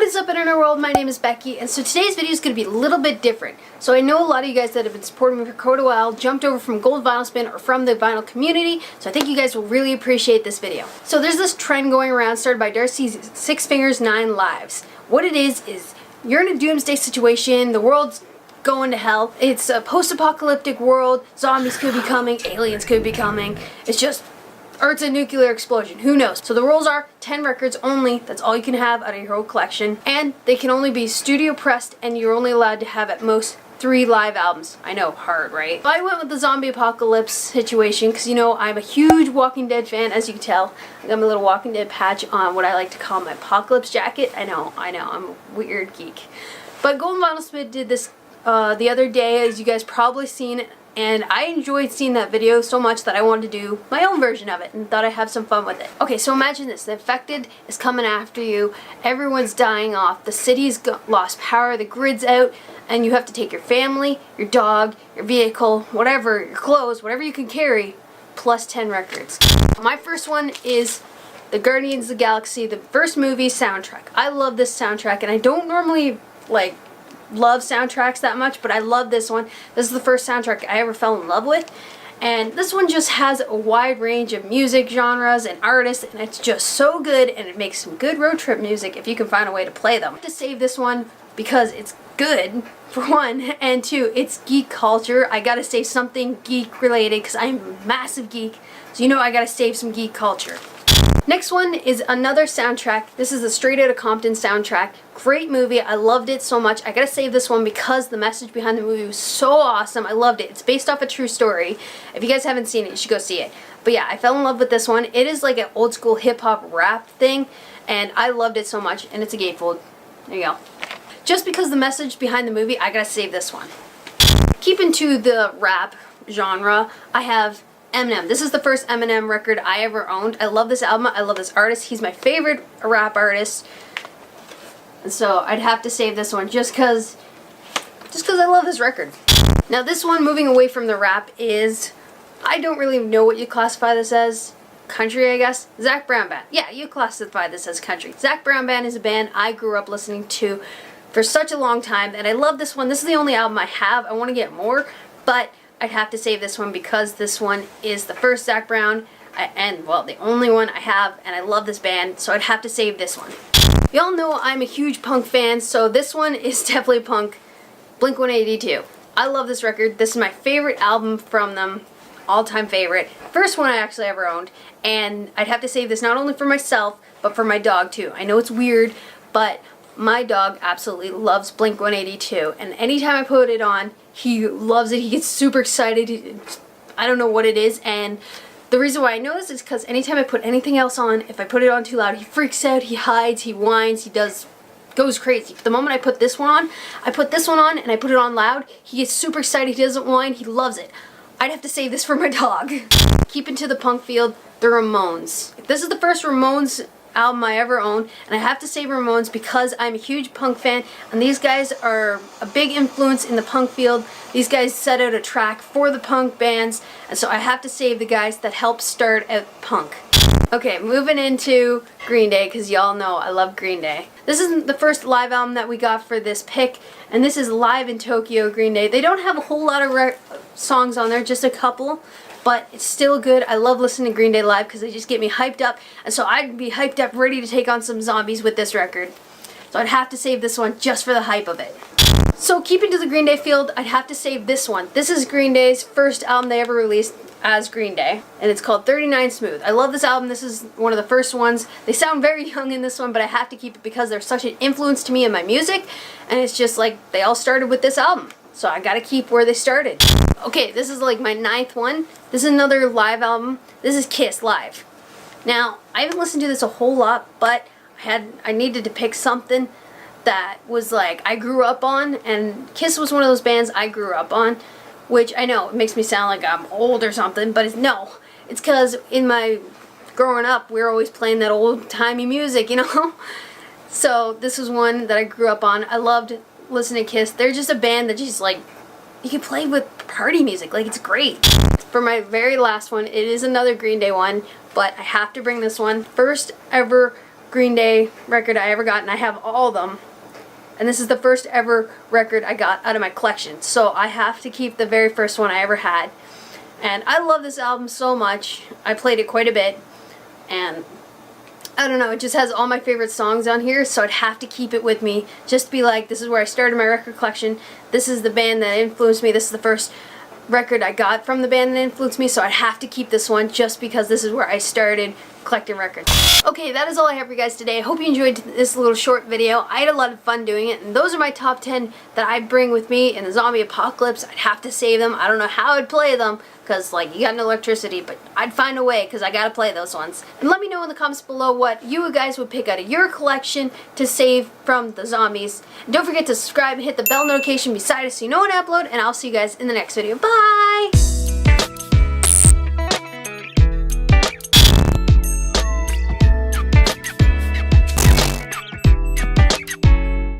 What is up, Internet World? My name is Becky, and so today's video is going to be a little bit different. So I know a lot of you guys that have been supporting me for quite a while jumped over from Gold Vinyl Spin or from the vinyl community, so I think you guys will really appreciate this video. So there's this trend going around started by Darcy's 6 Fingers 9 Lives. What it is you're in a doomsday situation, the world's going to hell, it's a post-apocalyptic world, zombies could be coming, aliens could be coming, or it's a nuclear explosion, who knows. So the rules are 10 records only, that's all you can have out of your whole collection, and they can only be studio pressed, and you're only allowed to have at most 3 live albums. I know, hard, right? I went with the zombie apocalypse situation because, you know, I'm a huge Walking Dead fan, as you can tell. I got my little Walking Dead patch on what I like to call my apocalypse jacket. I know, I'm a weird geek. But Golden Vinyl Spin did this the other day, as you guys probably seen, and I enjoyed seeing that video so much that I wanted to do my own version of it and thought I'd have some fun with it. Okay, so imagine this. The infected is coming after you. Everyone's dying off. The city's lost power. The grid's out. And you have to take your family, your dog, your vehicle, whatever, your clothes, whatever you can carry, plus 10 records. My first one is the Guardians of the Galaxy, the first movie soundtrack. I love this soundtrack, and I don't normally, love soundtracks that much, but I love this one. This is the first soundtrack I ever fell in love with, and this one just has a wide range of music genres and artists, and it's just so good, and it makes some good road trip music if you can find a way to play them. I have to save this one because it's good, for one, and two, it's geek culture. I gotta save something geek related because I'm a massive geek, so you know I gotta save some geek culture. Next one is another soundtrack. This is the Straight Outta Compton soundtrack. Great movie. I loved it so much. I gotta save this one because the message behind the movie was so awesome. I loved it. It's based off a true story. If you guys haven't seen it, you should go see it. But yeah, I fell in love with this one. It is like an old school hip hop rap thing, and I loved it so much, and it's a gatefold. There you go. Just because the message behind the movie, I gotta save this one. Keeping to the rap genre, I have Eminem. This is the first Eminem record I ever owned. I love this album. I love this artist. He's my favorite rap artist. And so I'd have to save this one just cause I love this record. Now this one, moving away from the rap, is, I don't really know what you classify this as. Country, I guess. Zac Brown Band. Yeah, you classify this as country. Zac Brown Band is a band I grew up listening to for such a long time, and I love this one. This is the only album I have. I want to get more, but I'd have to save this one because this one is the first Zac Brown, and well, the only one I have, and I love this band, so I'd have to save this one. Y'all know I'm a huge punk fan, so this one is definitely punk. Blink-182. I love this record. This is my favorite album from them. All-time favorite. First one I actually ever owned, and I'd have to save this not only for myself, but for my dog too. I know it's weird, but my dog absolutely loves Blink-182, and anytime I put it on, he loves it. He gets super excited. I don't know what it is, and the reason why I know this is because anytime I put anything else on, if I put it on too loud, he freaks out, he hides, he whines, goes crazy. The moment I put this one on, and I put it on loud, he gets super excited, he doesn't whine, he loves it. I'd have to save this for my dog. Keeping to the punk field, the Ramones. This is the first Ramones album I ever owned, and I have to save Ramones because I'm a huge punk fan, and these guys are a big influence in the punk field. These guys set out a track for the punk bands, and so I have to save the guys that helped start out punk. Okay, moving into Green Day, because y'all know I love Green Day. This isn't the first live album that we got for this pick, and this is Live in Tokyo Green Day. They don't have a whole lot of songs on there, just a couple, but it's still good. I love listening to Green Day live because they just get me hyped up, and so I'd be hyped up ready to take on some zombies with this record. So I'd have to save this one just for the hype of it. So keeping to the Green Day field, I'd have to save this one. This is Green Day's first album they ever released as Green Day, and it's called 39 Smooth. I love this album. This is one of the first ones. They sound very young in this one, but I have to keep it because they're such an influence to me in my music, and it's just like they all started with this album. So I gotta keep where they started. Okay, this is like my 9th one. This is another live album. This is Kiss Live. Now, I haven't listened to this a whole lot, but I needed to pick something that was like I grew up on, and Kiss was one of those bands I grew up on, which I know it makes me sound like I'm old or something, but no. It's because in my growing up, we were always playing that old-timey music, you know? So this was one that I grew up on. I loved listening to Kiss. They're just a band that just like, you can play with party music, like it's great. For my very last one, it is another Green Day one, but I have to bring this one. First ever Green Day record I ever got, and I have all of them. And this is the first ever record I got out of my collection. So I have to keep the very first one I ever had. And I love this album so much. I played it quite a bit. And I don't know, it just has all my favorite songs on here, so I'd have to keep it with me. Just to be like, this is where I started my record collection. This is the band that influenced me. This is the first record I got from the band that influenced me, so I'd have to keep this one just because this is where I started collecting records. Okay, that is all I have for you guys today. I hope you enjoyed this little short video. I had a lot of fun doing it, and those are my top 10 that I bring with me in the zombie apocalypse. I'd have to save them. I don't know how I'd play them, because like you got no electricity, but I'd find a way because I gotta play those ones. And let me know in the comments below what you guys would pick out of your collection to save from the zombies. And don't forget to subscribe and hit the bell notification beside it so you know when I upload, and I'll see you guys in the next video. Bye!